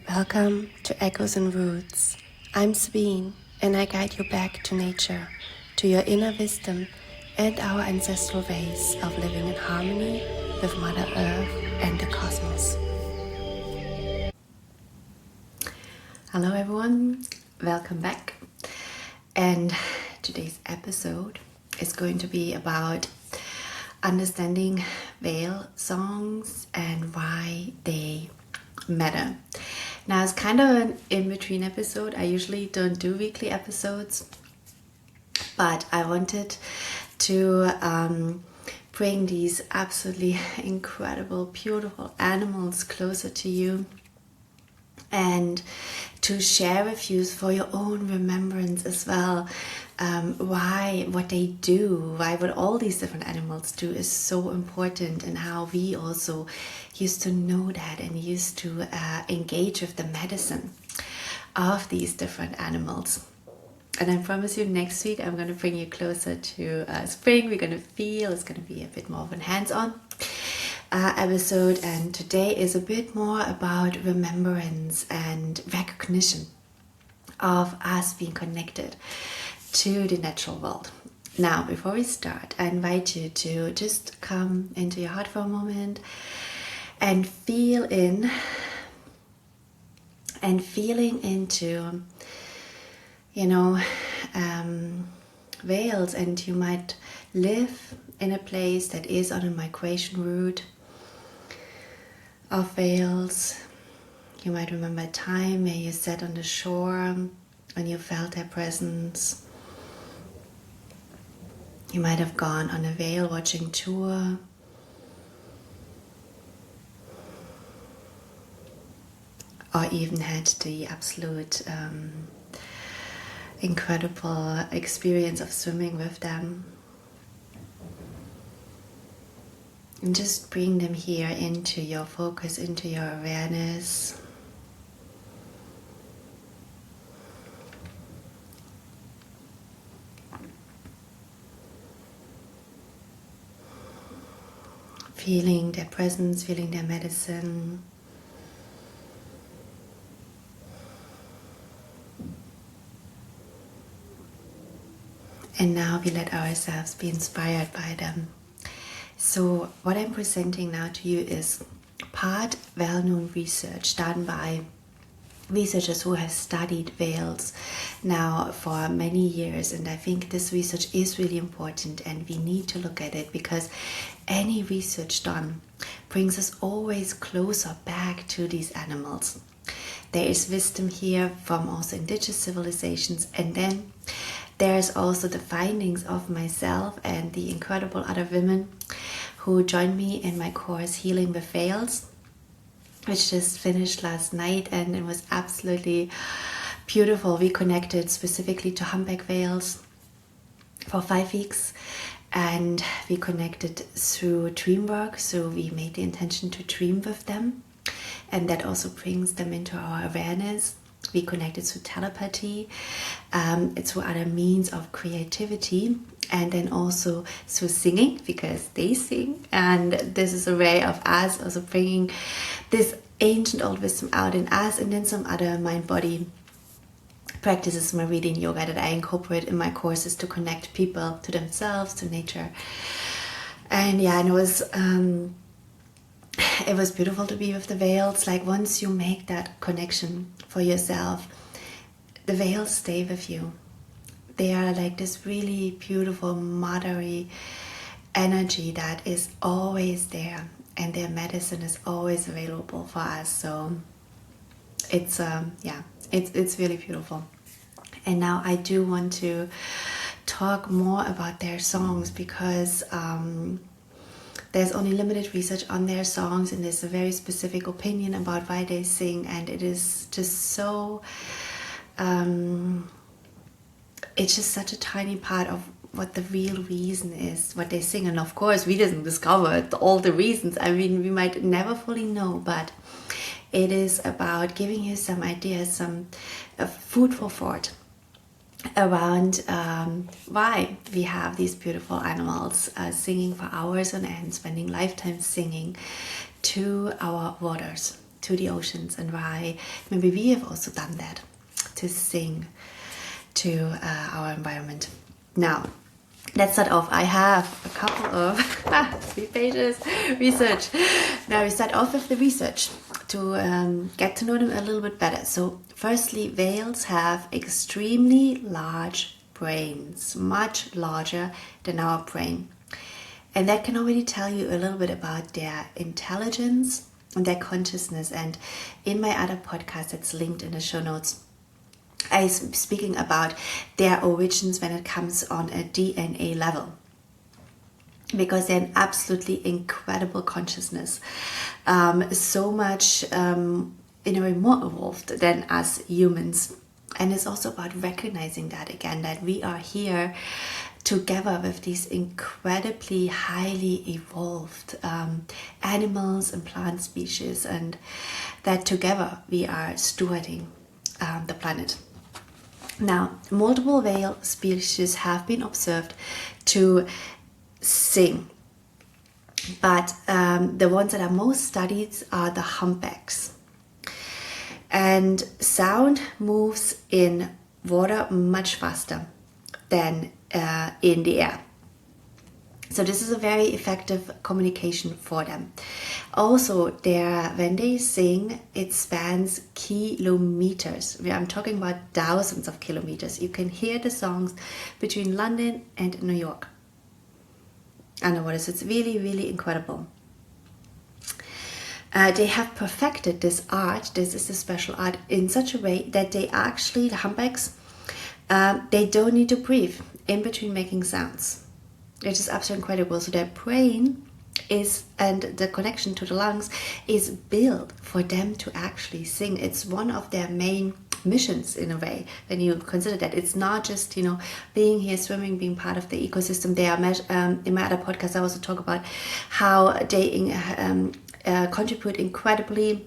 Welcome to Echoes and Roots. I'm Sabine, and I guide you back to nature, to your inner wisdom, and our ancestral ways of living in harmony with Mother Earth and the cosmos. Hello, everyone. Welcome back. And today's episode is going to be about understanding whale songs and why they matter. Now, it's kind of an in-between episode. I usually don't do weekly episodes, but I wanted to bring these absolutely incredible, beautiful animals closer to you and to share with you for your own remembrance as well, what they do, what all these different animals do is so important, and how we also used to know that and used to engage with the medicine of these different animals. And I promise you, next week I'm going to bring you closer to spring. We're going to feel it's going to be a bit more of a hands-on episode, and today is a bit more about remembrance and recognition of us being connected to the natural world. Now, before we start, I invite you to just come into your heart for a moment and feel in and feeling into, whales, and you might live in a place that is on a migration route of whales. You might remember a time where you sat on the shore and you felt their presence. You might have gone on a whale watching tour. Or even had the absolute incredible experience of swimming with them. And just bring them here into your focus, into your awareness. Feeling their presence, feeling their medicine. And now we let ourselves be inspired by them. So what I'm presenting now to you is part well-known research done by researchers who have studied whales now for many years, and I think this research is really important and we need to look at it, because any research done brings us always closer back to these animals. There is wisdom here from also indigenous civilizations, and then there's also the findings of myself and the incredible other women who joined me in my course Healing with Whales, which just finished last night, and it was absolutely beautiful. We connected specifically to humpback whales for 5 weeks, and we connected through dream work. So we made the intention to dream with them, and that also brings them into our awareness. We connected through telepathy, through other means of creativity, and then also through singing, because they sing. And this is a way of us also bringing this ancient old wisdom out in us, and then some other mind-body practices, meridian yoga, that I incorporate in my courses to connect people to themselves, to nature. And it was beautiful to be with the whales. Like, once you make that connection for yourself, the whales stay with you. They are like this really beautiful motherly energy that is always there, and their medicine is always available for us. So it's really beautiful. And now I do want to talk more about their songs, because there's only limited research on their songs, and there's a very specific opinion about why they sing, and it is just so it's just such a tiny part of what the real reason is, what they sing. And of course we didn't discover all the reasons. I mean, we might never fully know, but it is about giving you some ideas, some food for thought around why we have these beautiful animals singing for hours on end, spending lifetimes singing to our waters, to the oceans, and why maybe we have also done that, to sing to our environment. Now, let's start off. I have a couple of 3 pages research. Now we start off with the research to get to know them a little bit better. So firstly, whales have extremely large brains, much larger than our brain. And that can already tell you a little bit about their intelligence and their consciousness. And in my other podcast that's linked in the show notes, I'm speaking about their origins when it comes on a DNA level, because they're an absolutely incredible consciousness, so much in a way more evolved than us humans. And it's also about recognizing that again, that we are here together with these incredibly highly evolved animals and plant species, and that together we are stewarding the planet. Now, multiple whale species have been observed to sing, but the ones that are most studied are the humpbacks. And sound moves in water much faster than in the air. So this is a very effective communication for them. Also, when they sing, it spans kilometers. I'm talking about thousands of kilometers. You can hear the songs between London and New York underwater. So it's really, really incredible. They have perfected this art. This is a special art in such a way that they actually, the humpbacks, they don't need to breathe in between making sounds. It is absolutely incredible. So their brain and the connection to the lungs is built for them to actually sing. It's one of their main missions in a way, when you consider that. It's not just, being here, swimming, being part of the ecosystem. They are, in my other podcast, I also talk about how they contribute incredibly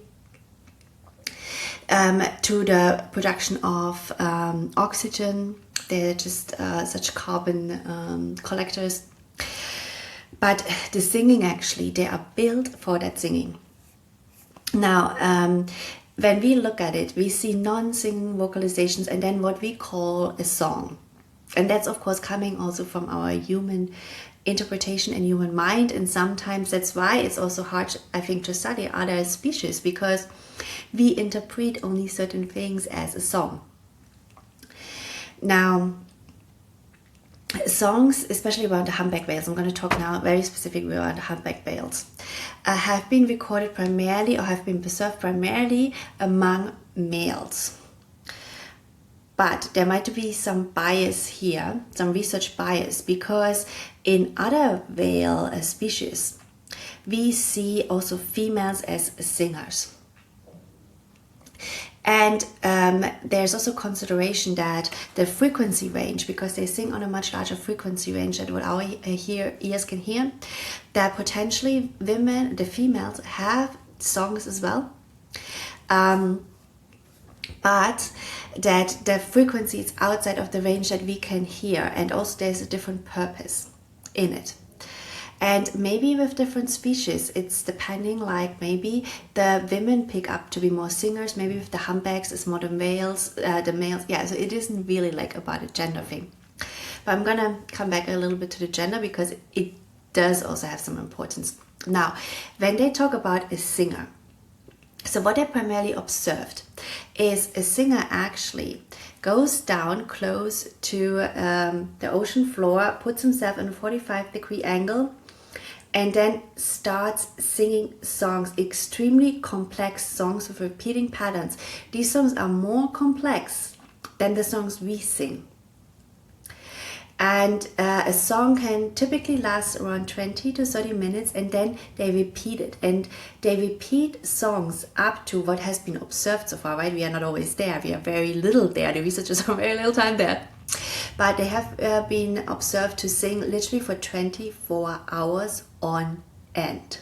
to the production of oxygen. They're just such carbon collectors. But the singing, actually, they are built for that singing. Now, when we look at it, we see non-singing vocalizations and then what we call a song. And that's, of course, coming also from our human interpretation and human mind. And sometimes that's why it's also hard, I think, to study other species, because we interpret only certain things as a song. Now, songs, especially around the humpback whales, I'm going to talk now very specifically around the humpback whales, have been recorded primarily, or have been preserved primarily among males. But there might be some bias here, some research bias, because in other whale species, we see also females as singers. And there's also consideration that the frequency range, because they sing on a much larger frequency range than what our ears can hear, that potentially the females have songs as well, but that the frequency is outside of the range that we can hear, and also there's a different purpose in it. And maybe with different species, it's depending, like maybe the women pick up to be more singers, maybe with the humpbacks it's more the males, so it isn't really like about a gender thing. But I'm gonna come back a little bit to the gender, because it does also have some importance. Now, when they talk about a singer, so what they primarily observed is a singer actually goes down close to the ocean floor, puts himself in a 45-degree angle, and then starts singing songs, extremely complex songs with repeating patterns. These songs are more complex than the songs we sing. And a song can typically last around 20 to 30 minutes, and then they repeat it. And they repeat songs up to what has been observed so far, right? We are not always there. We are very little there. The researchers are very little time there. But they have been observed to sing literally for 24 hours on end.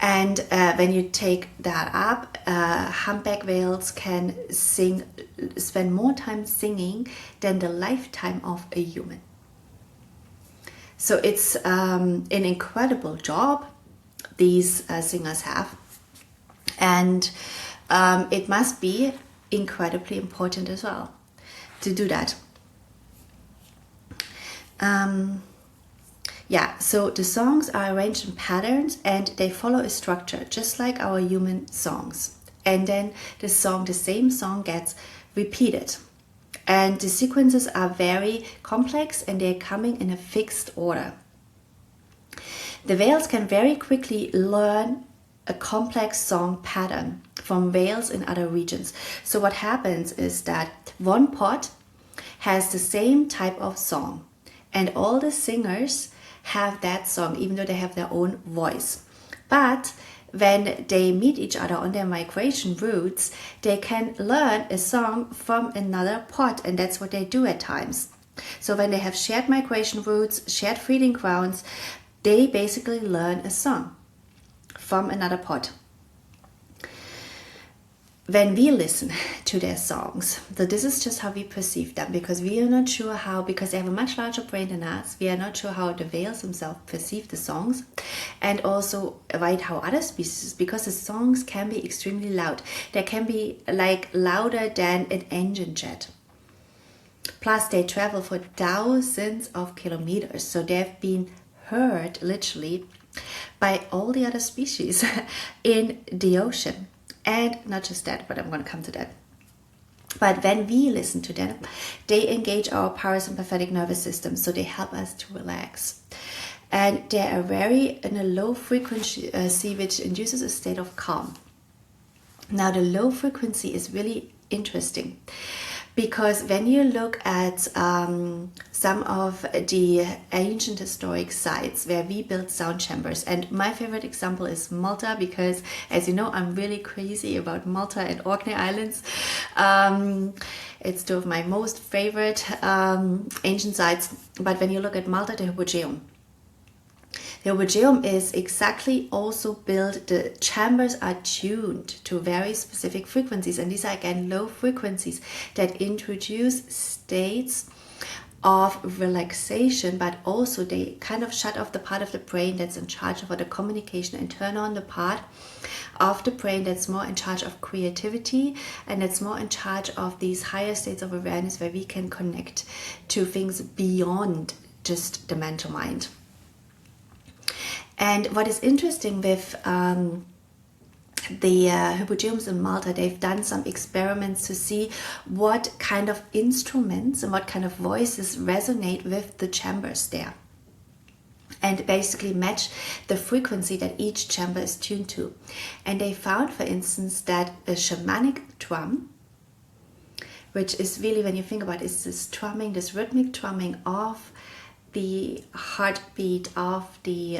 And when you take that up, humpback whales can spend more time singing than the lifetime of a human. So it's an incredible job these singers have. And it must be incredibly important as well to do that. Yeah, so the songs are arranged in patterns and they follow a structure, just like our human songs. And then the same song gets repeated. And the sequences are very complex and they're coming in a fixed order. The whales can very quickly learn a complex song pattern from whales in other regions. So what happens is that one pod has the same type of song, and all the singers have that song, even though they have their own voice. But when they meet each other on their migration routes, they can learn a song from another pod, and that's what they do at times. So when they have shared migration routes, shared feeding grounds, they basically learn a song from another pod. When we listen to their songs, so this is just how we perceive them, because we are not sure how, because they have a much larger brain than us, we are not sure how the whales themselves perceive the songs, and also how other species, because the songs can be extremely loud. They can be like louder than an engine jet. Plus they travel for thousands of kilometers, so they've been heard literally by all the other species in the ocean. And not just that, but I'm going to come to that. But when we listen to them, they engage our parasympathetic nervous system, so they help us to relax. And they are very in a low frequency, which induces a state of calm. Now, the low frequency is really interesting, because when you look at some of the ancient historic sites where we built sound chambers, and my favorite example is Malta, because as you know, I'm really crazy about Malta and Orkney Islands. It's two of my most favorite ancient sites. But when you look at Malta, the Hypogeum. The Hypogeum is exactly also built, the chambers are tuned to very specific frequencies, and these are again low frequencies that introduce states of relaxation, but also they kind of shut off the part of the brain that's in charge of the communication and turn on the part of the brain that's more in charge of creativity and that's more in charge of these higher states of awareness where we can connect to things beyond just the mental mind. And what is interesting with the Hypogeums in Malta, they've done some experiments to see what kind of instruments and what kind of voices resonate with the chambers there, and basically match the frequency that each chamber is tuned to. And they found, for instance, that a shamanic drum, which is really, when you think about it, is this drumming, this rhythmic drumming of the heartbeat of the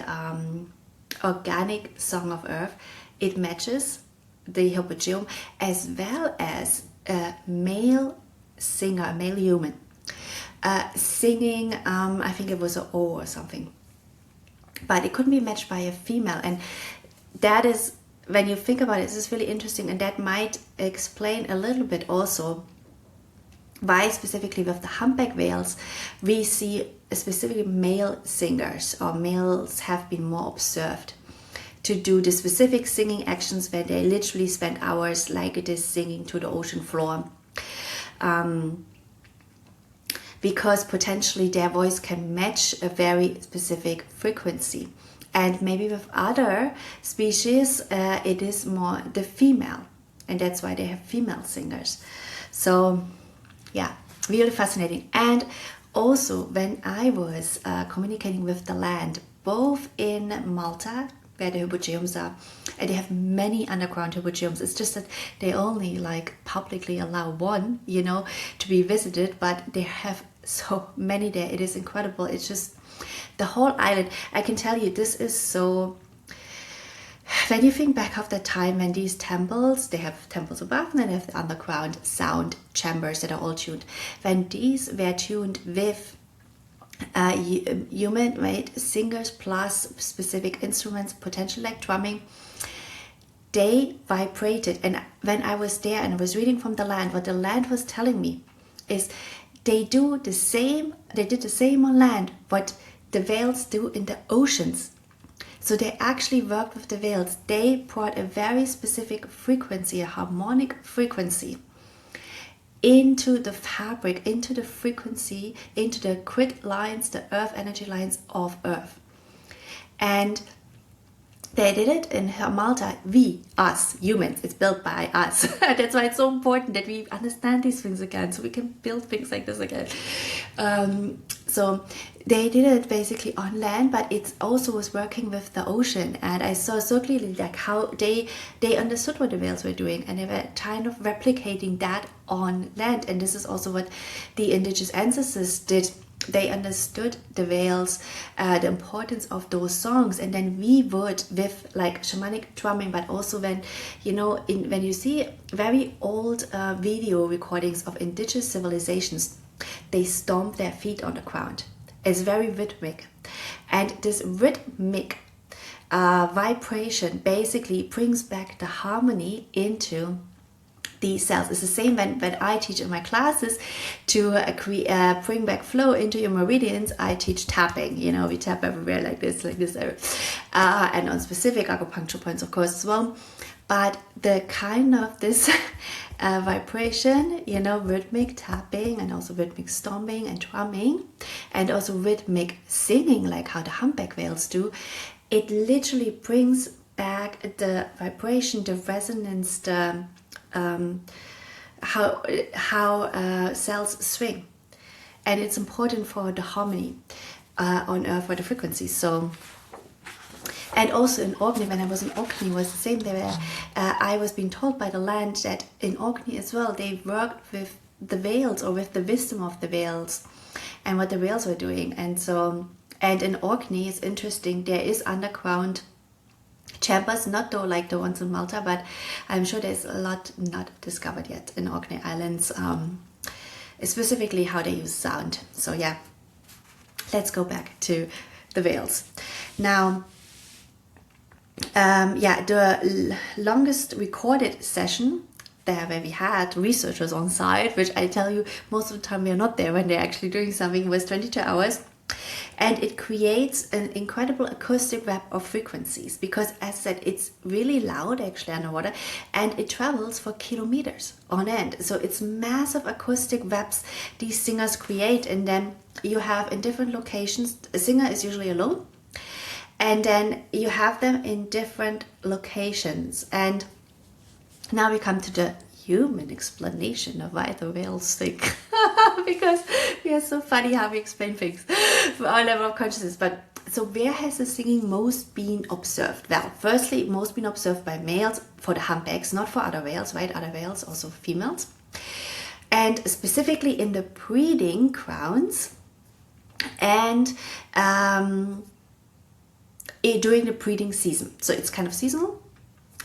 organic song of earth, it matches the Hypogeum, as well as a male singer, a male human, singing, I think it was an O or something, but it couldn't be matched by a female. And that is, when you think about it, this is really interesting, and that might explain a little bit also why specifically with the humpback whales we see specifically male singers, or males have been more observed to do the specific singing actions where they literally spend hours like it is singing to the ocean floor, because potentially their voice can match a very specific frequency. And maybe with other species it is more the female, and that's why they have female singers. So yeah, really fascinating. And also when I was communicating with the land, both in Malta, where the Hypogeums are, and they have many underground Hypogeums. It's just that they only like publicly allow one, you know, to be visited, but they have so many there. It is incredible. It's just the whole island. I can tell you, this is so. When you think back of the time when these temples, they have temples above and then they have the underground sound chambers that are all tuned. When these were tuned with human-made singers plus specific instruments, potential like drumming, they vibrated. And when I was there and I was reading from the land, what the land was telling me is they did the same on land what the whales do in the oceans. So they actually worked with the whales. They brought a very specific frequency, a harmonic frequency, into the fabric, into the frequency, into the grid lines, the earth energy lines of Earth. And they did it in Malta. We, us, humans, it's built by us. That's why it's so important that we understand these things again, so we can build things like this again. So they did it basically on land, but it also was working with the ocean. And I saw so clearly like how they understood what the whales were doing, and they were kind of replicating that on land. And this is also what the indigenous ancestors did. They understood the whales, the importance of those songs, and then we would, with like shamanic drumming, but also when when you see very old video recordings of indigenous civilizations, they stomp their feet on the ground. It's very rhythmic, and this rhythmic vibration basically brings back the harmony into these cells. It's the same when I teach in my classes to bring back flow into your meridians. I teach tapping. We tap everywhere like this, and on specific acupuncture points, of course, as well. But the kind of this vibration, rhythmic tapping, and also rhythmic stomping and drumming, and also rhythmic singing, like how the humpback whales do, it literally brings back the vibration, the resonance, the how cells swing, and it's important for the harmony on Earth, for the frequencies. So, and also in Orkney, when I was in Orkney, was the same. I was being told by the land that in Orkney as well, they worked with the whales, or with the wisdom of the whales and what the whales were doing. And so, and in Orkney, it's interesting, there is underground chambers, not though like the ones in Malta, but I'm sure there's a lot not discovered yet in Orkney Islands, specifically how they use sound. So yeah, let's go back to the whales. Now, the longest recorded session there, where we had researchers on site, which I tell you, most of the time we are not there when they're actually doing something, it was 22 hours. And it creates an incredible acoustic web of frequencies, because, as I said, it's really loud actually underwater, and it travels for kilometers on end. So it's massive acoustic webs these singers create, and then you have in different locations, a singer is usually alone, and then you have them in different locations. And now we come to the human explanation of why the whales sing. Because we are so funny how we explain things for our level of consciousness. But so where has the singing most been observed? Well, firstly, most been observed by males for the humpbacks, not for other whales, right? Other whales, also females. And specifically in the breeding grounds, and during the breeding season. So it's kind of seasonal,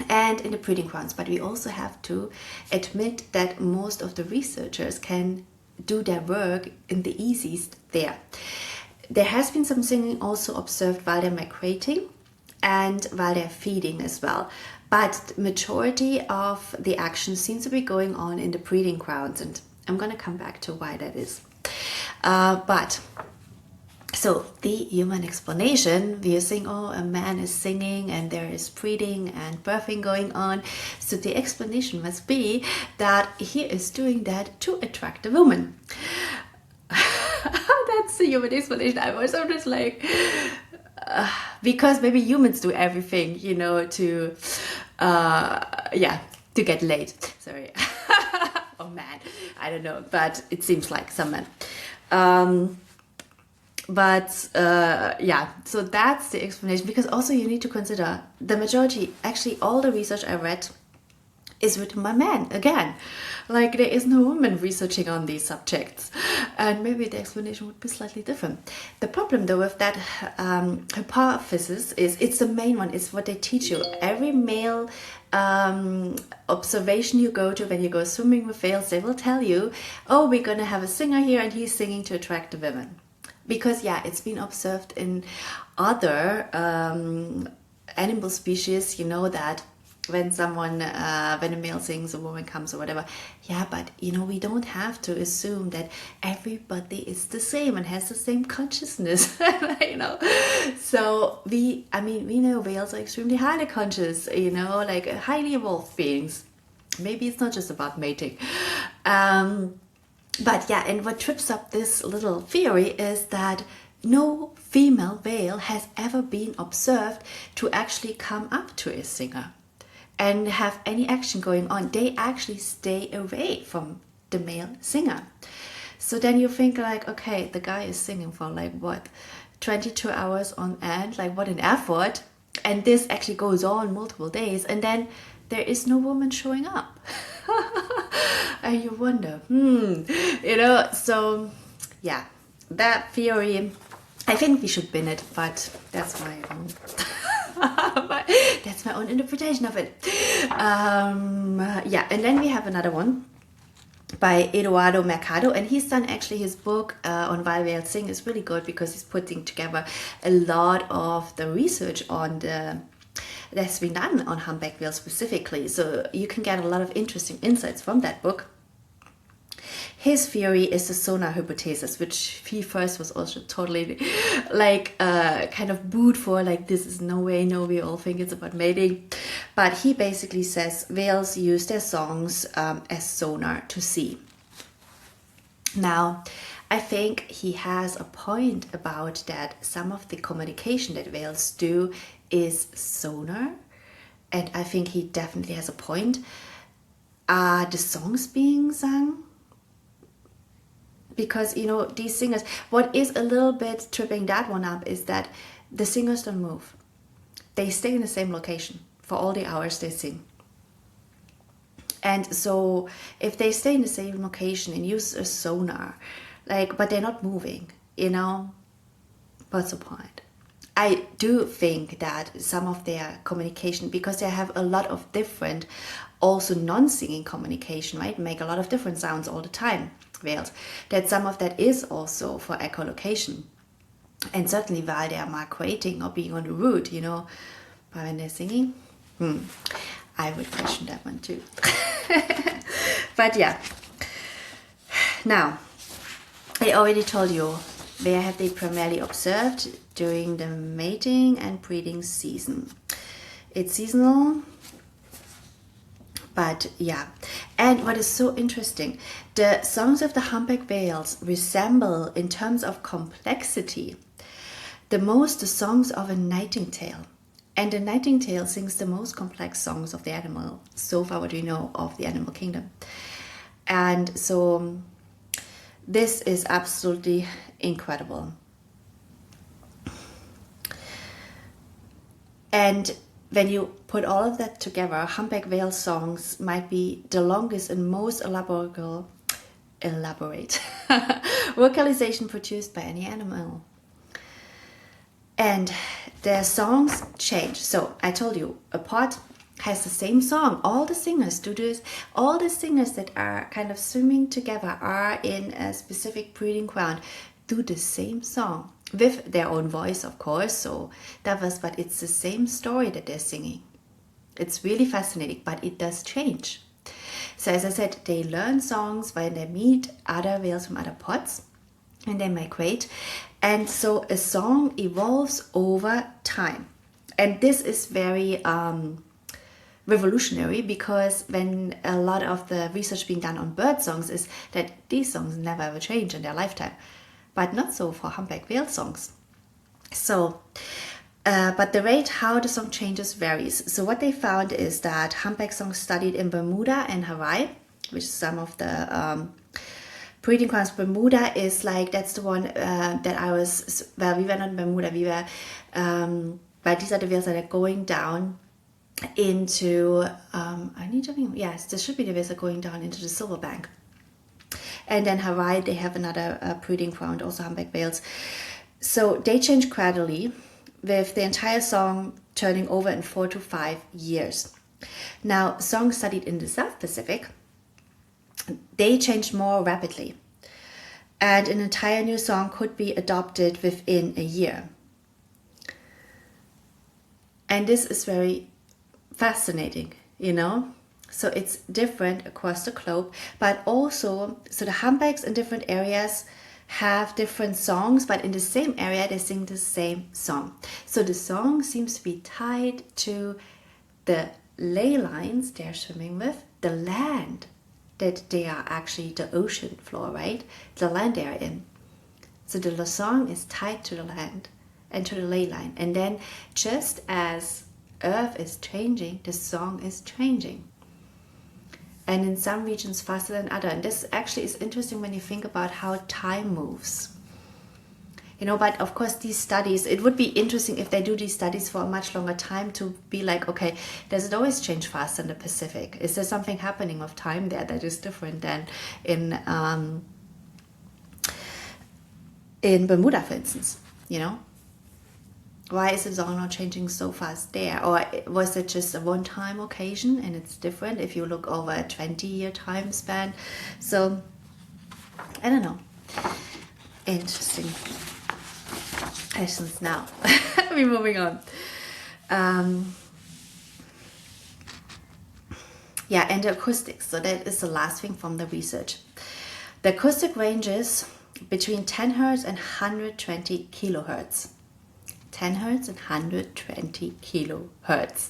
and in the breeding grounds. But we also have to admit that most of the researchers can do their work in the easiest there. There has been some singing also observed while they're migrating and while they're feeding as well. But the majority of the action seems to be going on in the breeding grounds, and I'm going to come back to why that is. So the human explanation, we are saying, oh, a man is singing and there is breeding and birthing going on. So the explanation must be that he is doing that to attract a woman. That's the human explanation. I'm just like, because maybe humans do everything, to get laid. Sorry. Oh man, I don't know, but it seems like some men. So that's the explanation, because also you need to consider the majority, actually all the research I read is written by men again. Like, there is no woman researching on these subjects, and maybe the explanation would be slightly different. The problem though with that hypothesis is, it's the main one, it's what they teach you. Every male observation you go to when you go swimming with whales, they will tell you, oh, we're gonna have a singer here and he's singing to attract the women. Because it's been observed in other animal species, that when someone, when a male sings, a woman comes or whatever. Yeah, but you know, we don't have to assume that everybody is the same and has the same consciousness, you know. So we know whales are extremely highly conscious, you know, like highly evolved beings. Maybe it's not just about mating. But yeah, and what trips up this little theory is that no female whale has ever been observed to actually come up to a singer and have any action going on. They actually stay away from the male singer. So then you think like, okay, the guy is singing for like what, 22 hours on end, like what an effort. And this actually goes on multiple days, and then there is no woman showing up. And you wonder, you know, so yeah, that theory, I think we should bin it, but that's my own. That's my own interpretation of it. Yeah, and then we have another one by Eduardo Mercado, and he's done actually his book on why whales sing is really good because he's putting together a lot of the research on that's been done on humpback whales specifically. So you can get a lot of interesting insights from that book. His theory is the sonar hypothesis, which he first was also totally like kind of booed for, like this is no way, no, we all think it's about mating. But he basically says whales use their songs as sonar to see. Now, I think he has a point about that some of the communication that whales do is sonar, and I think he definitely has a point. Are the songs being sung? Because, you know, these singers, what is a little bit tripping that one up is that the singers don't move. They stay in the same location for all the hours they sing. And so if they stay in the same location and use a sonar, like, but they're not moving, you know, what's the point? I do think that some of their communication, because they have a lot of different, also non-singing communication, right? Make a lot of different sounds all the time, whales. That some of that is also for echolocation. And certainly while they are migrating or being on the route, you know, but when they're singing, I would question that one too. But yeah. Now, I already told you where have they primarily observed during the mating and breeding season. It's seasonal, but yeah. And what is so interesting, the songs of the humpback whales resemble in terms of complexity the most the songs of a nightingale. And the nightingale sings the most complex songs of the animal, so far what we know of the animal kingdom. And so this is absolutely incredible. And when you put all of that together, humpback whale songs might be the longest and most elaborate vocalization produced by any animal. And their songs change. So I told you, a pod has the same song. All the singers do this. All the singers that are kind of swimming together are in a specific breeding ground, do the same song with their own voice, of course. So that was, but it's the same story that they're singing. It's really fascinating, but it does change. So as I said, they learn songs when they meet other whales from other pods and they migrate. And so a song evolves over time. And this is very revolutionary, because when a lot of the research being done on bird songs is that these songs never ever change in their lifetime. But not so for humpback whale songs. So, but the rate how the song changes varies. So what they found is that humpback songs studied in Bermuda and Hawaii, which is some of the breeding grounds. Bermuda is like, that's the one that I was, well, we were not in Bermuda, we were, but these are the whales that are going down into, yes, this should be the whales that are going down into the Silverbank. And then Hawaii, they have another breeding ground, also humpback whales. So they change gradually, with the entire song turning over in 4 to 5 years. Now, songs studied in the South Pacific, they change more rapidly. And an entire new song could be adopted within a year. And this is very fascinating, you know. So it's different across the globe, but also, so the humpbacks in different areas have different songs, but in the same area they sing the same song. So the song seems to be tied to the ley lines they're swimming with, the land that they are actually, the ocean floor, right? The land they're in. So the song is tied to the land and to the ley line. And then just as Earth is changing, the song is changing. And in some regions faster than other. And this actually is interesting when you think about how time moves. You know, but of course these studies, it would be interesting if they do these studies for a much longer time to be like, okay, does it always change faster in the Pacific? Is there something happening with time there that is different than in Bermuda, for instance, you know? Why is the song not changing so fast there? Or was it just a one-time occasion and it's different if you look over a 20-year time span? So, I don't know. Interesting questions now. We're moving on. Yeah, and the acoustics. So that is the last thing from the research. The acoustic ranges between 10 hertz and 120 kilohertz. 10 hertz and 120 kilohertz.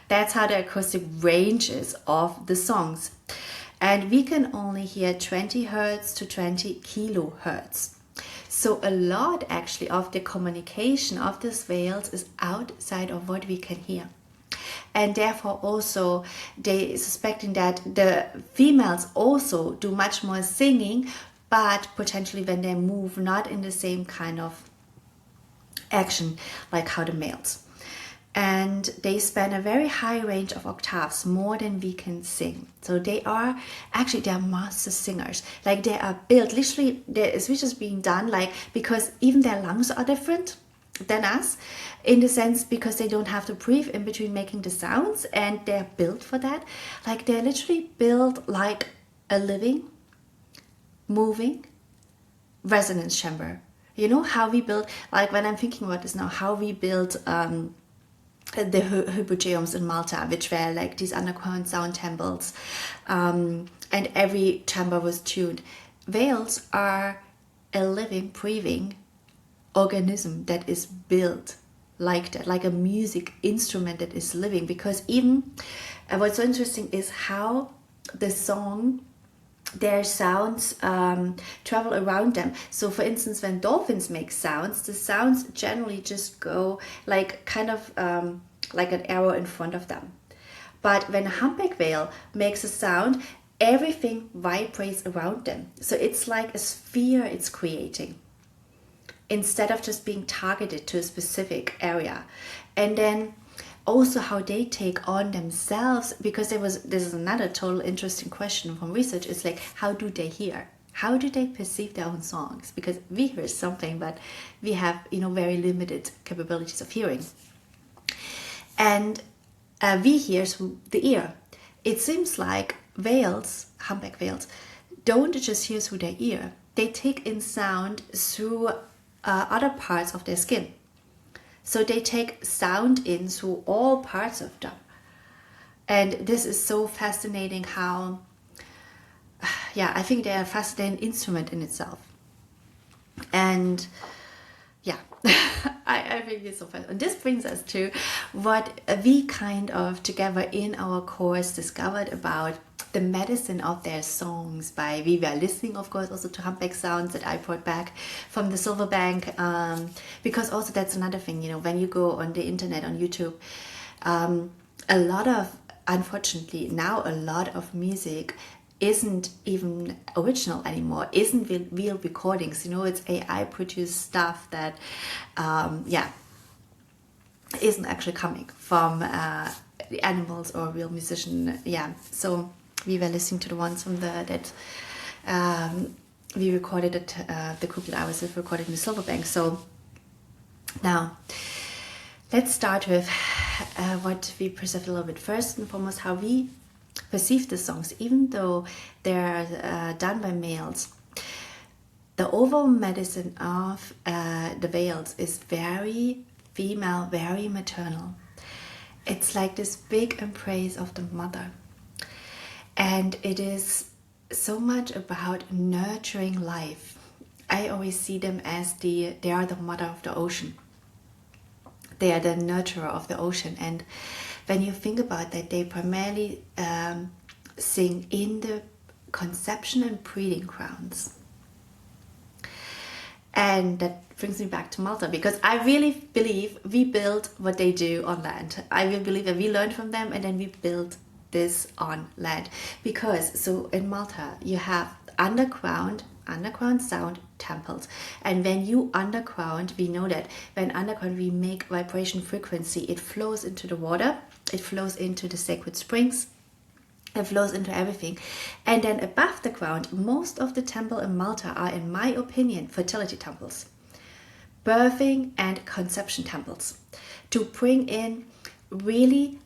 That's how the acoustic range is of the songs. And we can only hear 20 hertz to 20 kilohertz. So a lot actually of the communication of these whales is outside of what we can hear. And therefore also they suspecting that the females also do much more singing, but potentially when they move not in the same kind of action like how the males. And they span a very high range of octaves, more than we can sing. So they are master singers. Like they are built, literally there is research being done, like because even their lungs are different than us, in the sense because they don't have to breathe in between making the sounds, and they're built for that. Like they're literally built like a living, moving resonance chamber. You know how we build, like when I'm thinking about this now, how we built the Hypogeums in Malta, which were like these underground sound temples, and every chamber was tuned. Whales are a living, breathing organism that is built like that, like a music instrument that is living. Because even what's so interesting is how the song, their sounds travel around them. So for instance, when dolphins make sounds, the sounds generally just go like kind of like an arrow in front of them. But when a humpback whale makes a sound, everything vibrates around them. So it's like a sphere it's creating, instead of just being targeted to a specific area. And then also how they take on themselves, because this is another total interesting question from research, is like, how do they hear? How do they perceive their own songs? Because we hear something, but we have, very limited capabilities of hearing. And we hear through the ear. It seems like whales, humpback whales, don't just hear through their ear. They take in sound through other parts of their skin. So they take sound in through all parts of them. And this is so fascinating how, I think they're a fascinating instrument in itself. And I think it's so fun. And this brings us to what we kind of together in our course discovered about the medicine of their songs. We were listening, of course, also to humpback sounds that I brought back from the Silverbank, because also that's another thing, when you go on the internet, on YouTube, unfortunately now a lot of music isn't even original anymore, isn't real recordings, it's AI produced stuff that isn't actually coming from the animals or real musician. So we were listening to the ones from that we recorded at the Kugel Hours, recorded in the Silverbank. So now let's start with what we perceived a little bit. First and foremost, how we perceive the songs, even though they're done by males. The overall medicine of the whales is very female, very maternal. It's like this big embrace of the mother. And it is so much about nurturing life. I always see them as they are the mother of the ocean. They are the nurturer of the ocean. And when you think about that, they primarily sing in the conception and breeding grounds. And that brings me back to Malta, because I really believe we build what they do on land. I really believe that we learn from them and then we build this on land. Because so in Malta you have underground sound temples, and when you underground, we know that when underground we make vibration frequency, it flows into the water, it flows into the sacred springs, it flows into everything. And then above the ground, most of the temple in Malta are, in my opinion, fertility temples, birthing and conception temples, to bring in really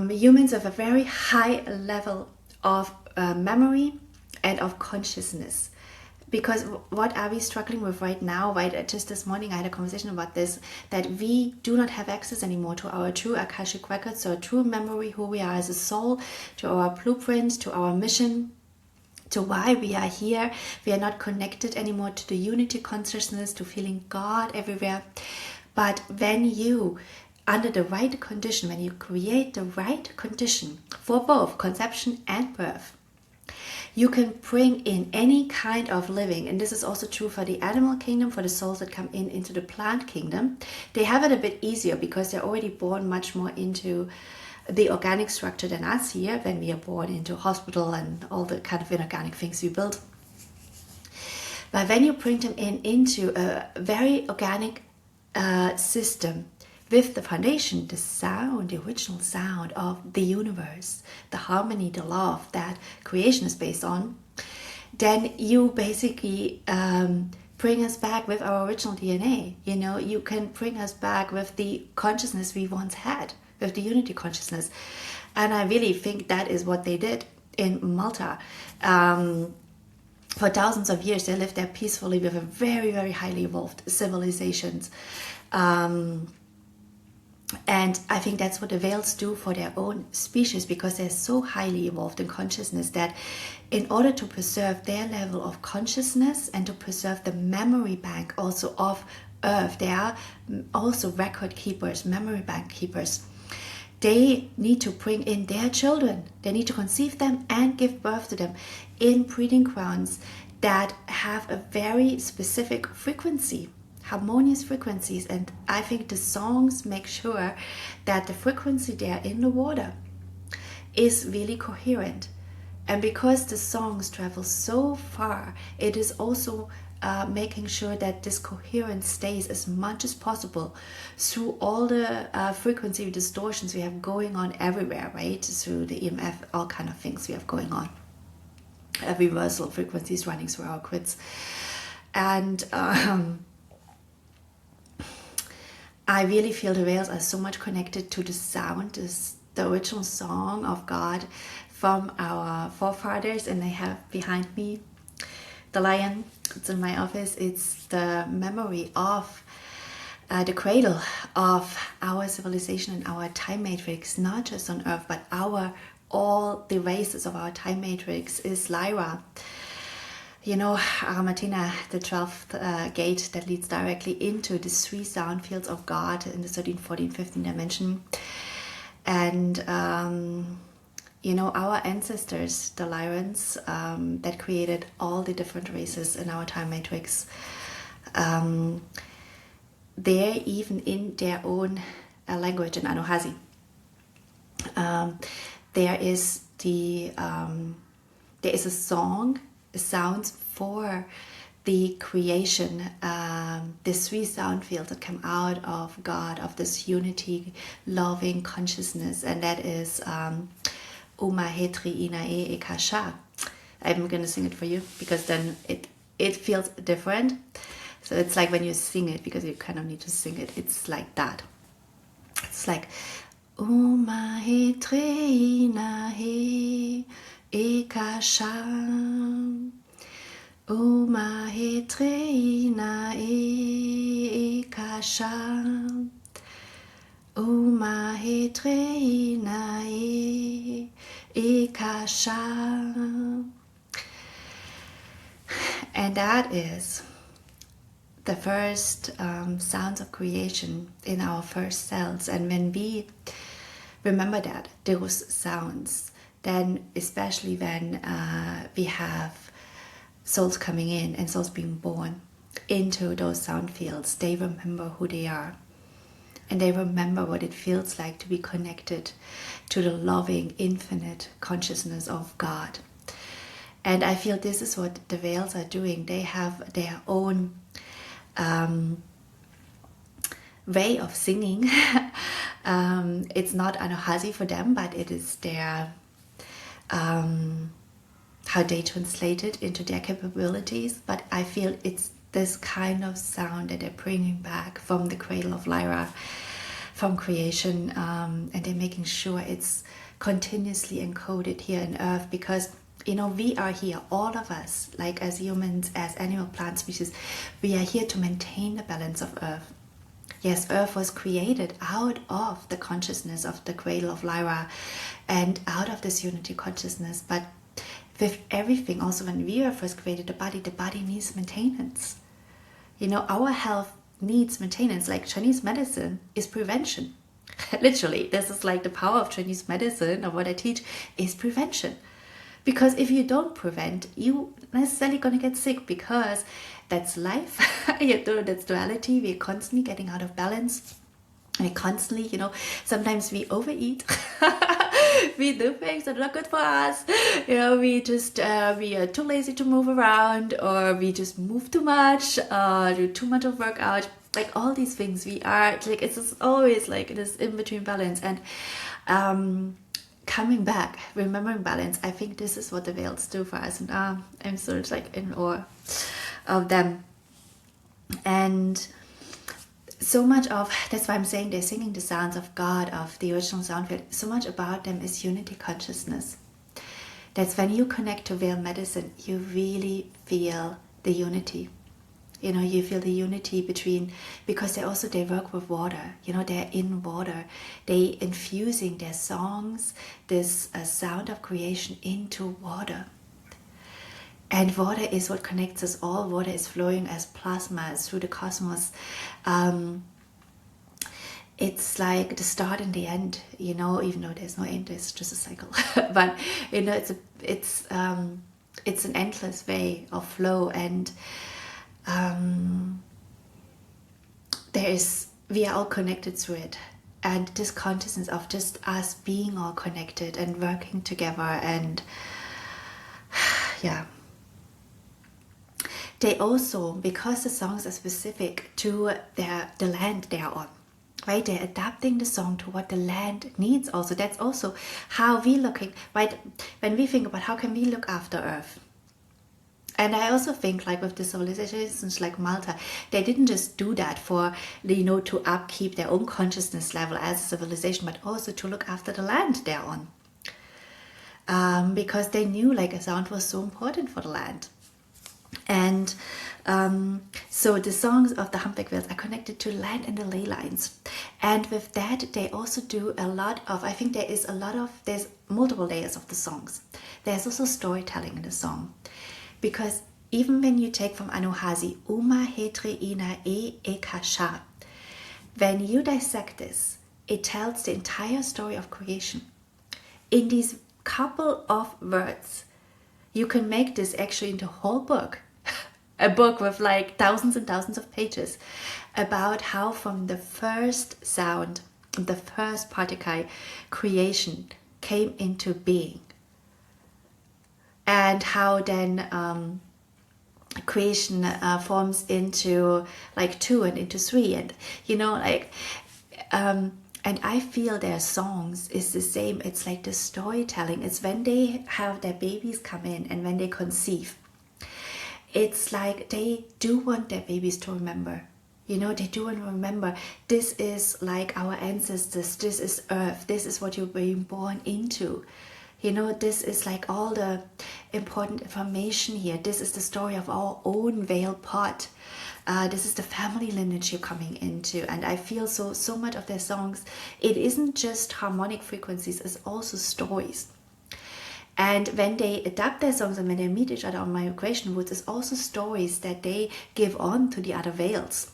humans of a very high level of memory and of consciousness. Because what are we struggling with right now? Right, just this morning I had a conversation about this, that we do not have access anymore to our true Akashic records, so our true memory, who we are as a soul, to our blueprint, to our mission, to why we are here. We are not connected anymore to the unity consciousness, to feeling God everywhere. But when you, under the right condition, when you create the right condition for both conception and birth, you can bring in any kind of living. And this is also true for the animal kingdom, for the souls that come in into the plant kingdom. They have it a bit easier because they're already born much more into the organic structure than us here, when we are born into hospital and all the kind of inorganic things we build. But when you bring them in into a very organic system, with the foundation, the sound, the original sound of the universe, the harmony, the love that creation is based on, then you basically bring us back with our original DNA. You know, you can bring us back with the consciousness we once had, with the unity consciousness. And I really think that is what they did in Malta. For thousands of years, they lived there peacefully with a very, very highly evolved civilizations. And I think that's what the whales do for their own species, because they're so highly evolved in consciousness that in order to preserve their level of consciousness and to preserve the memory bank also of Earth, they are also record keepers, memory bank keepers. They need to bring in their children. They need to conceive them and give birth to them in breeding grounds that have a very specific frequency, harmonious frequencies. And I think the songs make sure that the frequency there in the water is really coherent. And because the songs travel so far, it is also making sure that this coherence stays as much as possible through all the frequency distortions we have going on everywhere, right? Through the EMF, all kind of things we have going on. Reversal frequencies running through our grids. And I really feel the whales are so much connected to the sound, the original song of God from our forefathers. And I have behind me the lion. It's in my office. It's the memory of the cradle of our civilization and our time matrix, not just on Earth, but all the races of our time matrix is Lyra. You know, Aramatina, the 12th gate that leads directly into the 3 sound fields of God in the 13th, 14th, 15th dimension. And, you know, our ancestors, the Lyrans, that created all the different races in our time matrix, they're even in their own language in Anuhasi. There is a song, sounds for the creation, the 3 sound fields that come out of God, of this unity, loving consciousness, and that is Uma Hetri Inae Ekasha. I'm going to sing it for you because then it feels different. So it's like when you sing it, because you kind of need to sing it, it's like that. It's like Uma Hetri Inae Ekasha, Uma Hetri Inae Ekasha, Uma hetreinae ekasha. And that is the first sounds of creation in our first cells. And when we remember that, those sounds, then especially when we have souls coming in and souls being born into those sound fields, they remember who they are. And they remember what it feels like to be connected to the loving, infinite consciousness of God. And I feel this is what the whales are doing. They have their own way of singing. It's not Anuhasi for them, but it is their how they translate it into their capabilities. But I feel it's this kind of sound that they're bringing back from the cradle of Lyra, from creation, and they're making sure it's continuously encoded here in Earth, because we are here, all of us, like as humans, as animal plant species, we are here to maintain the balance of Earth. Yes, Earth was created out of the consciousness of the cradle of Lyra and out of this unity consciousness, but with everything, also when we were first created, the body needs maintenance. Our health needs maintenance. Like Chinese medicine is prevention. Literally, this is like the power of Chinese medicine, or what I teach is prevention. Because if you don't prevent, you necessarily gonna get sick, because that's life. That's duality. We're constantly getting out of balance. We constantly, sometimes we overeat. We do things that are not good for us. We just, we are too lazy to move around, or we just move too much, do too much of workout. Like all these things, we are, like, it's just always like this in-between balance. And coming back, remembering balance, I think this is what the whales do for us. And I'm sort of like in awe of them. And so much of, that's why I'm saying they're singing the sounds of God, of the original sound field. So much about them is unity consciousness. That's when you connect to whale medicine, you really feel the unity. You feel the unity between, because they work with water. They're in water. They infusing their songs, this sound of creation, into water. And water is what connects us all. Water is flowing as plasma through the cosmos. It's like the start and the end, even though there's no end, it's just a cycle. But it's an endless way of flow, and we are all connected through it. And this consciousness of just us being all connected and working together, and yeah. They also, because the songs are specific to the land they are on, right? They're adapting the song to what the land needs also. That's also how we looking, right? When we think about how can we look after Earth. And I also think, like with the civilizations like Malta, they didn't just do that for, to upkeep their own consciousness level as a civilization, but also to look after the land they're on. Because they knew like a sound was so important for the land. And so the songs of the humpback whales are connected to land and the ley lines. And with that, they also do a lot of, I think there's multiple layers of the songs. There's also storytelling in the song. Because even when you take from Anuhasi, Uma Hetre Ina E Ekasha, when you dissect this, it tells the entire story of creation. In these couple of words, you can make this actually into a whole book. A book with like thousands and thousands of pages about how from the first sound, the first particle, creation came into being. And how then creation forms into like 2 and into 3, and and I feel their songs is the same. It's like the storytelling. It's when they have their babies come in and when they conceive. It's like they do want their babies to remember. They do want to remember, this is like our ancestors, this is Earth, this is what you're being born into. You know, this is like all the important information here. This is the story of our own whale pod. This is the family lineage you're coming into, and I feel so much of their songs, it isn't just harmonic frequencies, it's also stories. And when they adapt their songs and when they meet each other on migration routes, it's also stories that they give on to the other whales,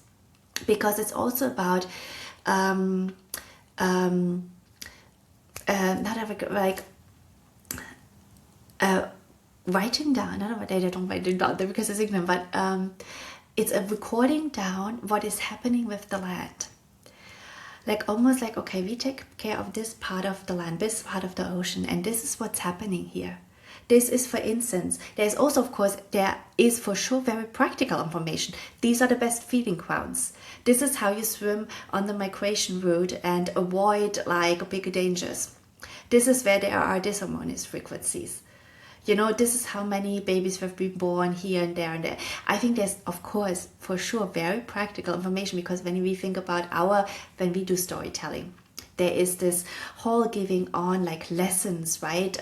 because it's also about not like writing down. I don't know, they don't write it down because it's ignorant, but it's a recording down what is happening with the land. Like almost like, okay, we take care of this part of the land, this part of the ocean, and this is what's happening here. This is, for instance, there's also, of course, there is for sure very practical information. These are the best feeding grounds. This is how you swim on the migration route and avoid like big dangers. This is where there are disharmonious frequencies. You know, this is how many babies have been born here and there and there. I think there's, of course, for sure, very practical information, because when we think about when we do storytelling, there is this whole giving on like lessons, right?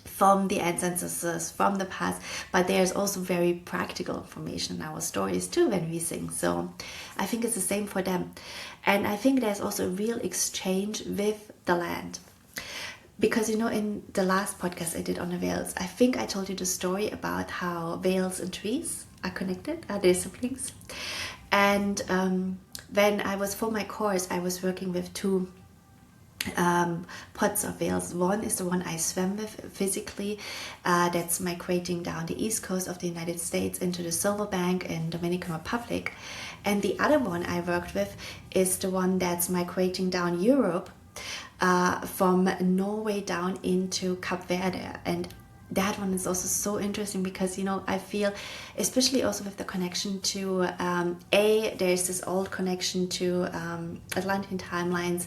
From the ancestors, from the past, but there's also very practical information in our stories too when we sing. So I think it's the same for them. And I think there's also a real exchange with the land. Because, you know, in the last podcast I did on the whales, I think I told you the story about how whales and trees are connected, are they siblings? And when I was, for my course, I was working with two pods of whales. One is the one I swam with physically, that's migrating down the east coast of the United States into the Silverbank in Dominican Republic. And the other one I worked with is the one that's migrating down Europe, from Norway down into Cape Verde. And that one is also so interesting because, you know, I feel, especially also with the connection to there's this old connection to Atlantean timelines,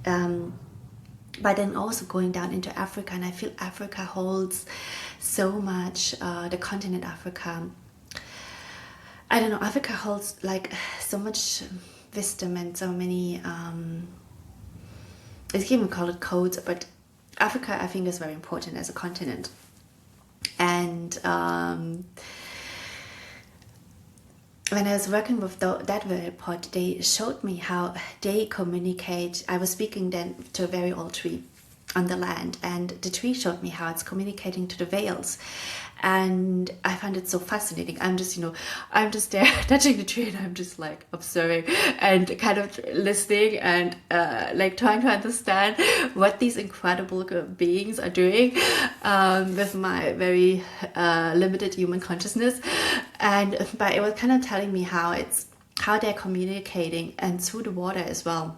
but then also going down into Africa, and I feel Africa holds so much, the continent Africa, I don't know, Africa holds like so much wisdom and so many I can't even call it codes, but Africa, I think, is very important as a continent. And when I was working with that whale pod, they showed me how they communicate. I was speaking then to a very old tree on the land, and the tree showed me how it's communicating to the whales. And I found it so fascinating. I'm just there touching the tree, and I'm just like observing and kind of listening and like trying to understand what these incredible beings are doing with my very limited human consciousness. But it was kind of telling me how they're communicating, and through the water as well.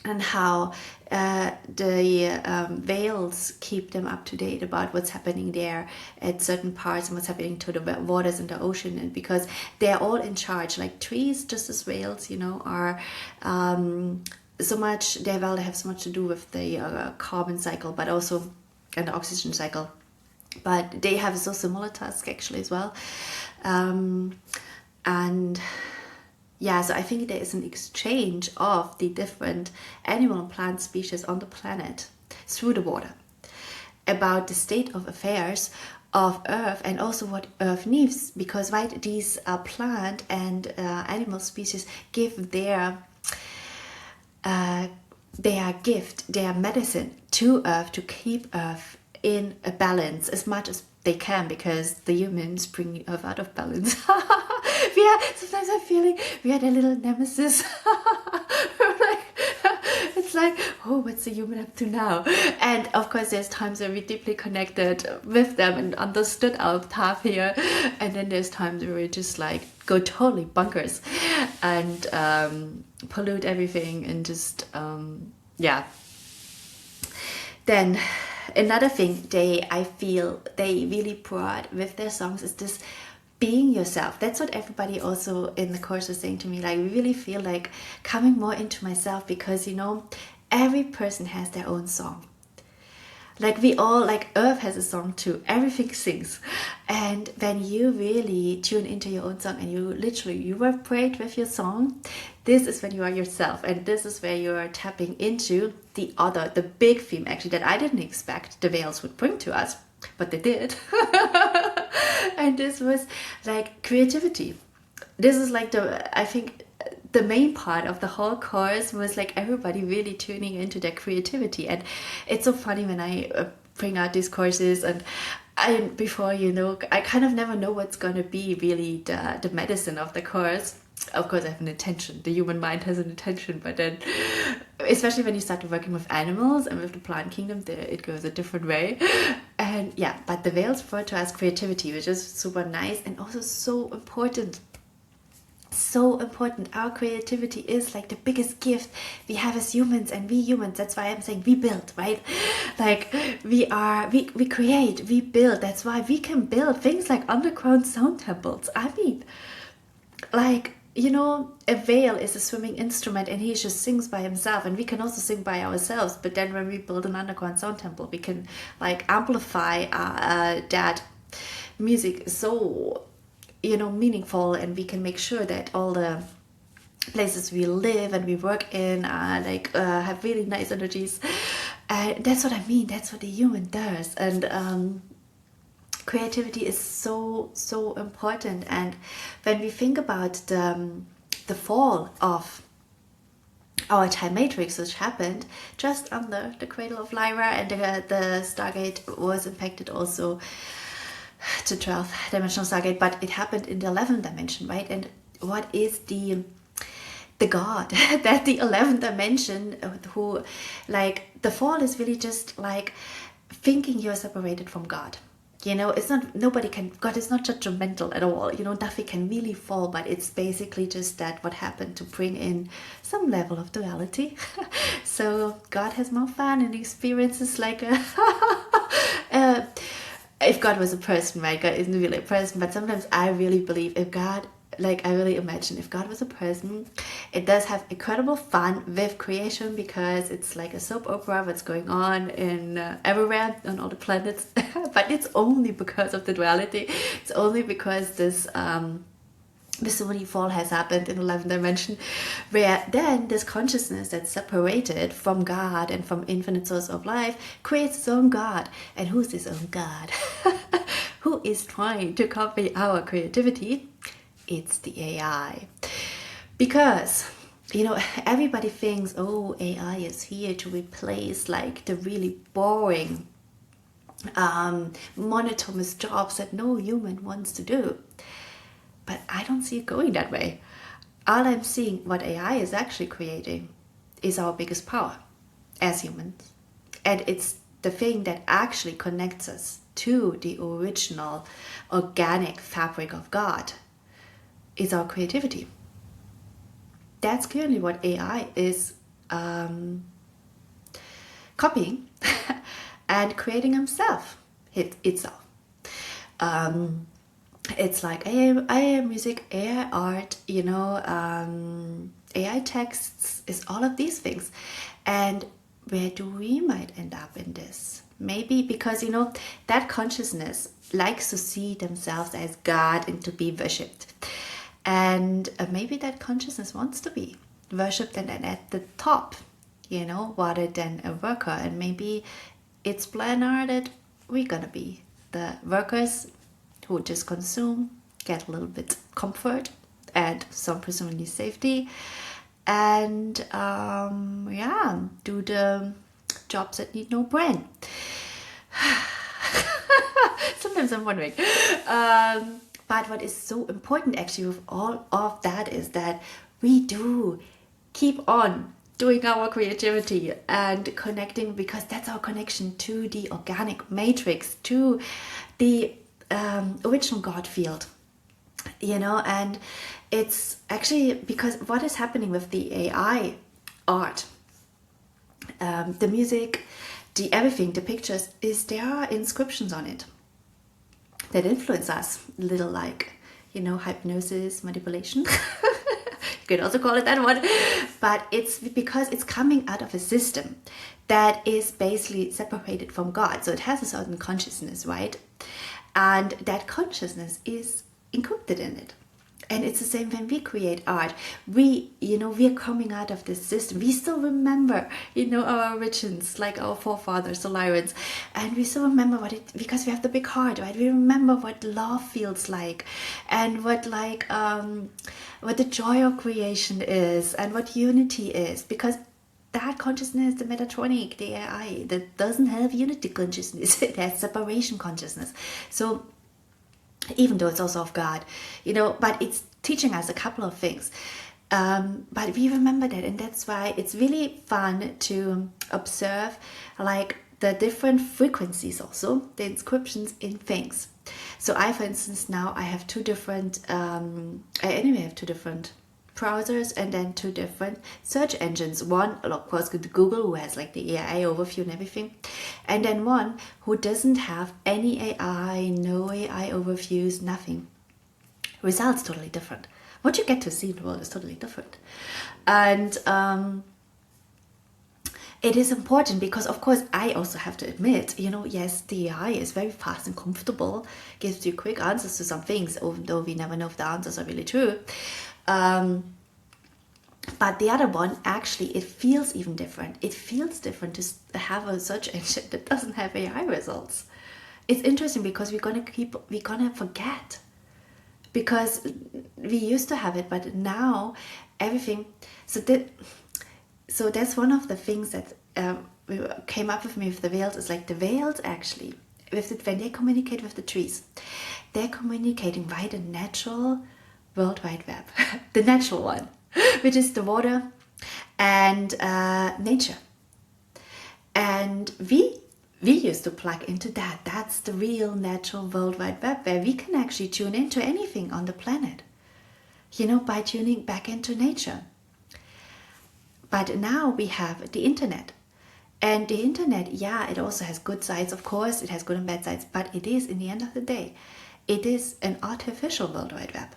And how the whales keep them up to date about what's happening there at certain parts and what's happening to the waters in the ocean. And because they're all in charge, like trees, just as whales, you know, are so much. They have so much to do with the carbon cycle, but also and the oxygen cycle. But they have so similar tasks actually as well, and. Yeah, so I think there is an exchange of the different animal and plant species on the planet through the water about the state of affairs of Earth and also what Earth needs, because right, these plant and animal species give their gift, their medicine to Earth to keep Earth in a balance as much as they can, because the humans bring Earth out of balance. Sometimes I'm feeling we had a little nemesis. It's like, oh, what's the human up to now? And of course, there's times where we deeply connected with them and understood our path here, and then there's times where we just like go totally bonkers and pollute everything and just Then another thing I feel they really brought with their songs is this being yourself. That's what everybody also in the course was saying to me. Like, we really feel like coming more into myself, because, you know, every person has their own song. Like we all, like Earth has a song too, everything sings. And when you really tune into your own song and you literally, you vibrate with your song, this is when you are yourself, and this is where you are tapping into the big theme actually that I didn't expect the whales would bring to us, but they did. And this was like creativity. This is like I think the main part of the whole course was like everybody really tuning into their creativity. And it's so funny when I bring out these courses, and before, you know, I kind of never know what's going to be really the medicine of the course. Of course I have an intention, the human mind has an intention, but then especially when you start working with animals and with the plant kingdom, it goes a different way. And yeah, but the whales brought to us creativity, which is super nice and also so important. So important. Our creativity is like the biggest gift we have as humans, and we humans, that's why I'm saying we build, right? Like we create, we build. That's why we can build things like underground sound temples. I mean, like, you know, a whale is a swimming instrument and he just sings by himself, and we can also sing by ourselves. But then when we build an underground sound temple, we can like amplify that music so, you know, meaningful, and we can make sure that all the places we live and we work in have really nice energies. That's what I mean. That's what the human does. And creativity is so important. And when we think about the fall of our time matrix, which happened just under the cradle of Lyra, and the Stargate was impacted also to 12th dimensional Stargate, but it happened in the 11th dimension, right? And what is the god that the 11th dimension, who, like, the fall is really just like thinking you're separated from God. You know, it's not, God is not judgmental at all. You know, nothing can really fall, but it's basically just that what happened to bring in some level of duality. So God has more fun and experiences like if God was a person, right? God isn't really a person, but sometimes I really believe if God, like I really imagine if God was a person, it does have incredible fun with creation, because it's like a soap opera what's going on in everywhere on all the planets. But it's only because of the duality. It's only because this Visibly fall has happened in 11th dimension, where then this consciousness that's separated from God and from infinite source of life creates its own God. And who's this own God? Who is trying to copy our creativity? It's the AI. Because, you know, everybody thinks, oh, AI is here to replace like the really boring monotonous jobs that no human wants to do. But I don't see it going that way. All I'm seeing, what AI is actually creating, is our biggest power as humans. And it's the thing that actually connects us to the original organic fabric of God, is our creativity. That's clearly what AI is copying and creating itself. It's like AI music, AI art, you know, AI texts, is all of these things. And where do we might end up in this? Maybe because, you know, that consciousness likes to see themselves as God and to be worshipped. And maybe that consciousness wants to be worshipped and at the top, you know, rather than a worker. And maybe it's planar that we're gonna be the workers who just consume, get a little bit comfort and some presumably safety, and do the jobs that need no brain. Sometimes I'm wondering. But what is so important actually with all of that is that we do keep on doing our creativity and connecting, because that's our connection to the organic matrix, to the original God field, you know. And it's actually because what is happening with the AI art, the music, the everything, the pictures, is there are inscriptions on it that influence us, little like, you know, hypnosis, manipulation. You could also call it that one. But it's because it's coming out of a system that is basically separated from God. So it has a certain consciousness, right? And that consciousness is encrypted in it. And it's the same when we create art. We are coming out of this system. We still remember, our origins, like our forefathers, the Lyrians. And we still remember because we have the big heart, right? We remember what love feels like, and what the joy of creation is, and what unity is. Because that consciousness, the Metatronic, the AI, that doesn't have unity consciousness, it has separation consciousness. So even though it's also of God, but it's teaching us a couple of things. But we remember that, and that's why it's really fun to observe like the different frequencies, also the inscriptions in things. So for instance, now I have two different, browsers, and then two different search engines. One, of course, Google, who has like the AI overview and everything, and then one who doesn't have any AI, no AI overviews, nothing. Results totally different. What you get to see in the world is totally different. And it is important because, of course, I also have to admit, yes, the AI is very fast and comfortable, gives you quick answers to some things, even though we never know if the answers are really true. But the other one, actually, it feels even different. It feels different to have a search engine that doesn't have AI results. It's interesting because we're gonna forget, because we used to have it, but now everything. So that's one of the things that came up with me with the whales. Is like the whales actually, when they communicate with the trees, they're communicating via the natural World Wide Web, the natural one, which is the water and nature. And we used to plug into that. That's the real natural World Wide Web, where we can actually tune into anything on the planet, by tuning back into nature. But now we have the internet. And the internet, it also has good sides, of course. It has good and bad sides. But it is, in the end of the day, it is an artificial World Wide Web.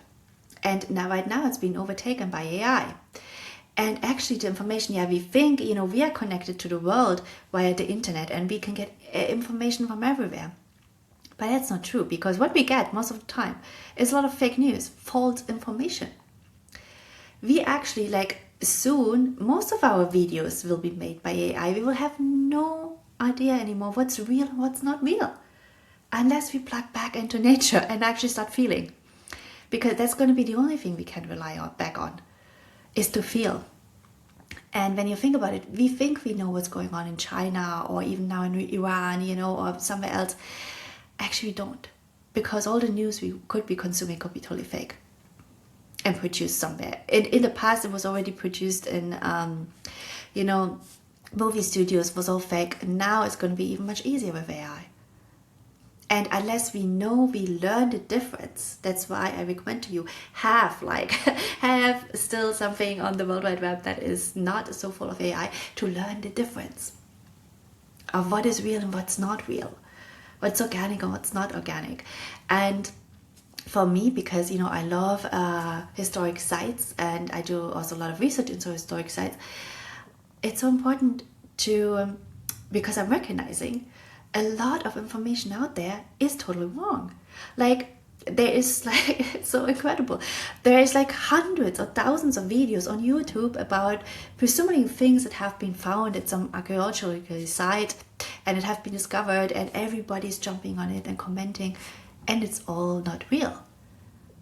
And right now it's been overtaken by AI. And actually the information, we think, we are connected to the world via the internet and we can get information from everywhere. But that's not true, because what we get most of the time is a lot of fake news, false information. We actually, soon, most of our videos will be made by AI. We will have no idea anymore what's real and what's not real, unless we plug back into nature and actually start feeling. Because that's going to be the only thing we can rely back on, is to feel. And when you think about it, we think we know what's going on in China, or even now in Iran, or somewhere else. Actually, we don't. Because all the news we could be consuming could be totally fake and produced somewhere. In the past, it was already produced in, movie studios, was all fake. And now it's going to be even much easier with AI. And unless we learn the difference, that's why I recommend to you, have still something on the World Wide Web that is not so full of AI, to learn the difference of what is real and what's not real, what's organic and what's not organic. And for me, because, I love historic sites, and I do also a lot of research into historic sites, it's so important to, because I'm recognizing a lot of information out there is totally wrong. There is it's so incredible. There is hundreds or thousands of videos on YouTube about presumably things that have been found at some archaeological site, and it have been discovered, and everybody's jumping on it and commenting, and it's all not real.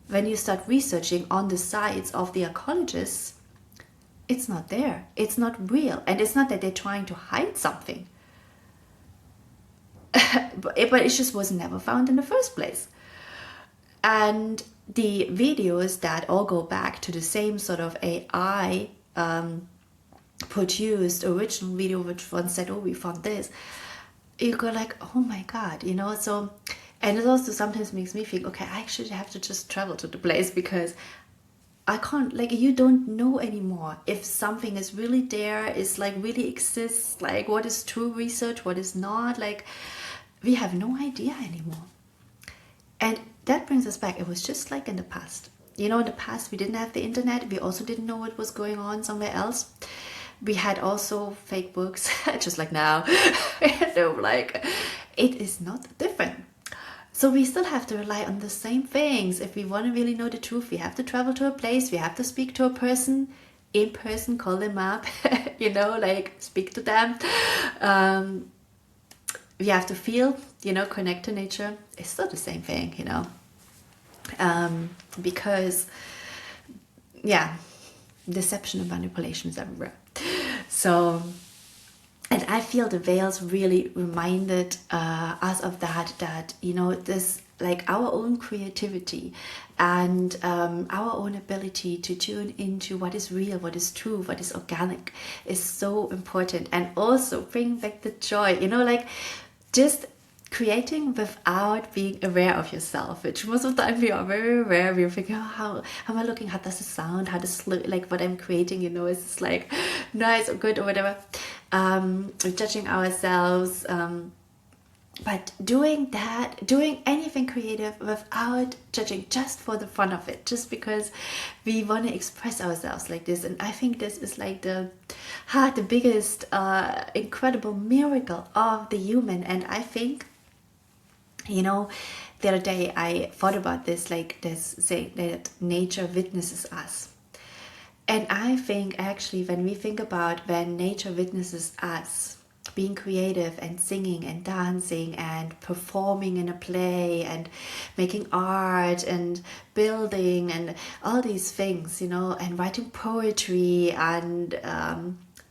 When you start researching on the sites of the archaeologists, it's not there. It's not real. And it's not that they're trying to hide something. but it just was never found in the first place. And the videos that all go back to the same sort of AI produced original video, which one said, oh, we found this, you go oh my God, so. And it also sometimes makes me think, okay, I actually have to just travel to the place, because I can't, you don't know anymore if something is really there, is really exists, what is true research, what is not, we have no idea anymore. And that brings us back. It was just like in the past. You know, in the past, we didn't have the internet. We also didn't know what was going on somewhere else. We had also fake books, just like now. Like, it is not different. So we still have to rely on the same things. If we want to really know the truth, we have to travel to a place, we have to speak to a person in person, call them up, you know, like speak to them. We have to feel, you know, connect to nature. It's still the same thing, you know. Because, yeah, deception and manipulation is everywhere. So, and I feel the veils really reminded us of that, you know, this, like, our own creativity and our own ability to tune into what is real, what is true, what is organic is so important. And also bring back the joy, you know, like just creating without being aware of yourself, which most of the time we are very aware. We're thinking, oh, how am I looking? How does it sound? How does it look? Like what I'm creating, you know, is this like nice or good or whatever. We're judging ourselves. But doing anything creative without judging, just for the fun of it, just because we want to express ourselves like this. And I think this is like the biggest incredible miracle of the human. And I think, you know, the other day I thought about this, like this saying that nature witnesses us. And I think actually when we think about when nature witnesses us being creative and singing and dancing and performing in a play and making art and building and all these things, you know, and writing poetry, and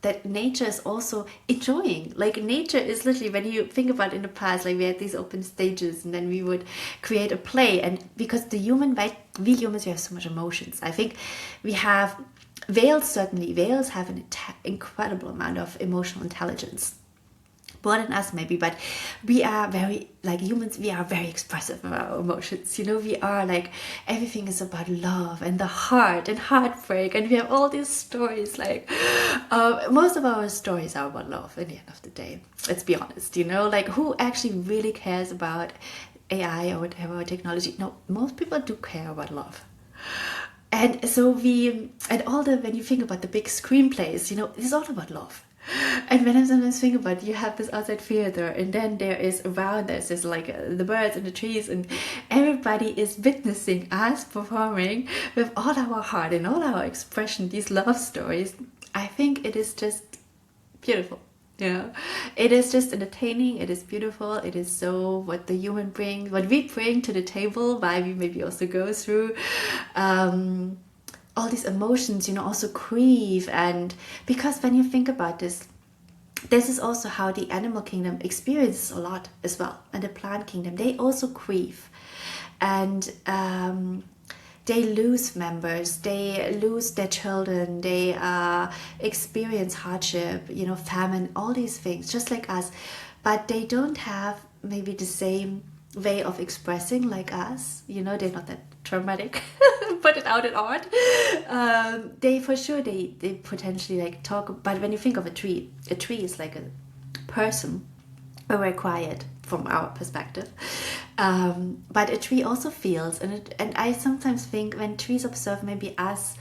that nature is also enjoying. Like nature is literally, when you think about in the past, like we had these open stages and then we would create a play. And because we humans, we have so much emotions. I think we have whales have an incredible amount of emotional intelligence, more than us maybe, but we are very, like humans, we are very expressive of our emotions, you know. We are like, everything is about love and the heart and heartbreak, and we have all these stories, like most of our stories are about love at the end of the day. Let's be honest, you know, like who actually really cares about AI or whatever technology? No, most people do care about love. And so when you think about the big screenplays, you know, it's all about love. And when I sometimes think about, you have this outside theater, and then there is around there's like the birds and the trees, and everybody is witnessing us performing with all our heart and all our expression, these love stories. I think it is just beautiful. Yeah, it is just entertaining. It is beautiful. It is so what we bring to the table, why we maybe also go through all these emotions, you know, also grief. And because when you think about this is also how the animal kingdom experiences a lot as well, and the plant kingdom, they also grieve, and they lose members, they lose their children, they experience hardship, you know, famine, all these things, just like us. But they don't have maybe the same way of expressing like us, you know. They're not that traumatic. Put it out in art. They potentially like talk. But when you think of a tree is like a person, very quiet from our perspective. But a tree also feels, and I sometimes think when trees observe maybe us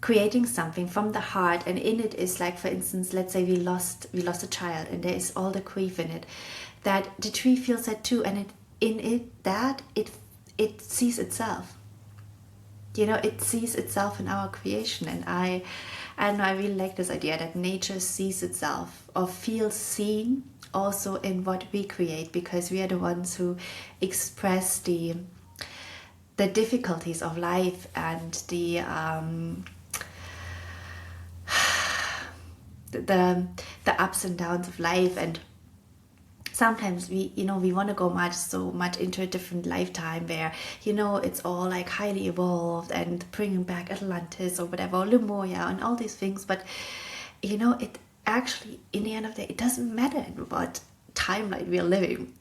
creating something from the heart, and in it is like, for instance, let's say we lost a child, and there is all the grief in it, that the tree feels that too, and it sees itself. You know, it sees itself in our creation. And I know, I really like this idea that nature sees itself or feels seen also in what we create, because we are the ones who express the difficulties of life and the ups and downs of life. And sometimes we want to go so much into a different lifetime where, you know, it's all like highly evolved and bringing back Atlantis or whatever, or Lemuria and all these things. But, you know, it actually, in the end of the day, it doesn't matter in what timeline we are living,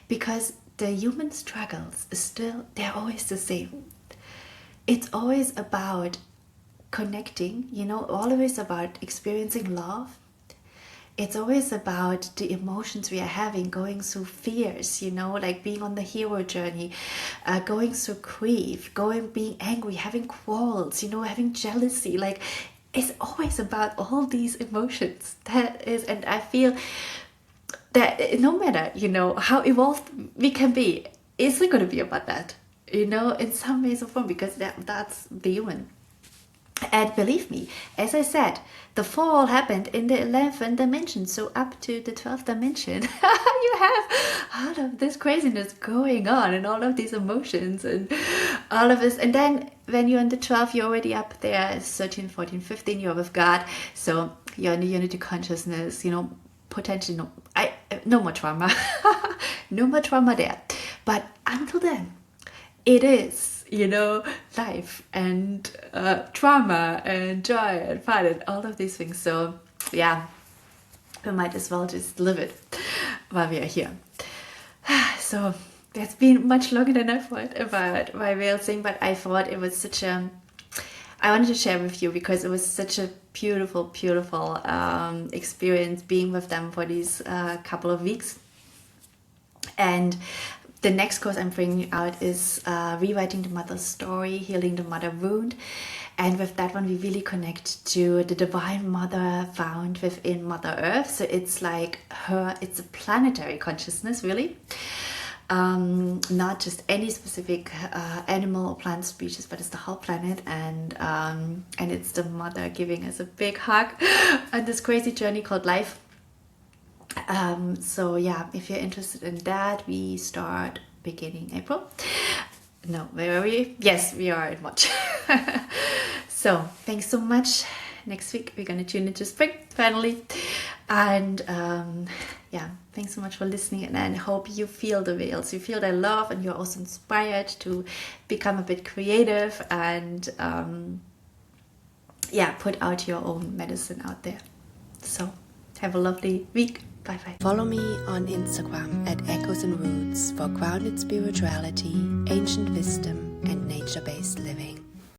because the human struggles they're always the same. It's always about connecting, you know, always about experiencing love, it's always about the emotions we are having, going through fears, you know, like being on the hero journey, going through grief, being angry, having quarrels, you know, having jealousy. Like, it's always about all these emotions. That is, and I feel that no matter, you know, how evolved we can be, it's not going to be about that, you know, in some ways or form, because that's the human. And believe me, as I said, the fall happened in the 11th dimension, so up to the 12th dimension, you have all of this craziness going on and all of these emotions and all of this. And then when you're in the 12th, you're already up there, 13, 14, 15, you're with God. So you're in the unity consciousness, you know, potentially no more trauma, no more trauma there. But until then, it is, you know, life and trauma and joy and fun and all of these things. So yeah, we might as well just live it while we are here. So that's been much longer than I thought about my whale thing, but I thought it was I wanted to share with you because it was such a beautiful, beautiful experience being with them for these couple of weeks. And the next course I'm bringing out is Rewriting the Mother's Story, Healing the Mother Wound. And with that one, we really connect to the Divine Mother found within Mother Earth. So it's like it's a planetary consciousness, really. Not just any specific animal or plant species, but it's the whole planet, and it's the mother giving us a big hug on this crazy journey called life. So yeah, if you're interested in that, we start beginning April. No, where are we? Yes, we are in March. So thanks so much. Next week we're gonna tune into spring finally, and yeah, thanks so much for listening, and I hope you feel the whales, you feel their love, and you're also inspired to become a bit creative and yeah, put out your own medicine out there. So have a lovely week. Bye bye. Follow me on Instagram at Echoes and Roots for grounded spirituality, ancient wisdom, and nature-based living.